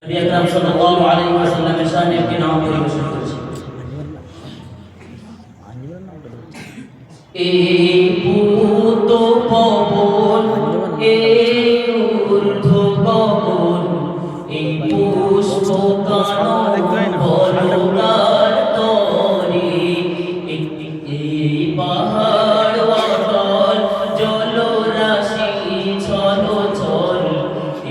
নবী আকরাম সাল্লাল্লাহু আলাইহি ওয়াসাল্লামের শানে একটি নাম পরিবেশন করেছি। এই ভূত পবন, এই ঊর্ধ্ব গগন, এই পুষ্প কানন বলগার তরে, এই পাহাড় অটল জলরাশি ছলছল,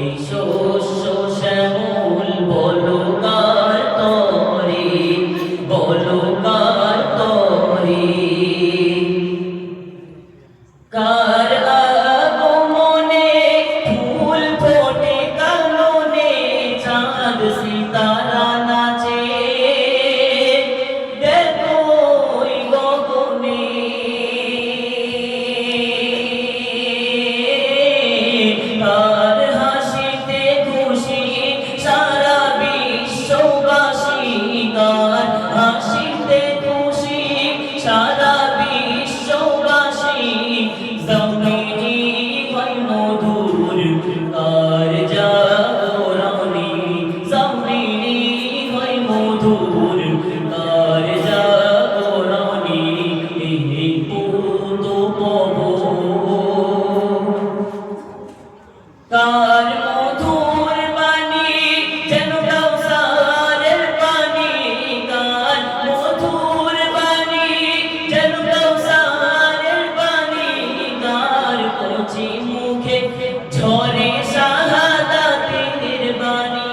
এই শস্য শ্যামল বলগার তরে, বলগার তরে। কার আগমনে ফুল ফোটে কাননে, চাঁদ সিতারা নাচে দেখো ওই গগনে। কার হাসিতে খুশি সারা বিশ্ববাসী, কার হাসিতে খুশি সারা বিশ্ববাসী। জমিনি হয় মধুর কার জাগরণে, জমিনি হয় মধুর কার জাগরণে। এই ভূত পবন, কার মধুর বাণী যেন কাউসারের পানি, কার মধুর বাণী যেন কাউসারের পানি। কার কচি মুখে ঝরে শাহাদাতের বাণী,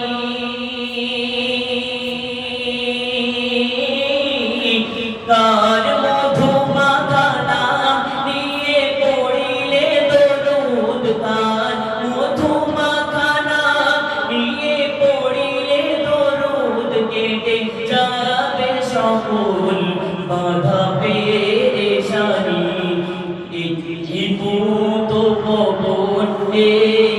কার মধু মাখা নাম নিয়ে পড়িলে দরুদ, কার মধু মাখা নাম নিয়ে পড়িলে দরুদ। কেটে যাবে সকল বাধা পেরেশানি, এই ভূত পবন, এই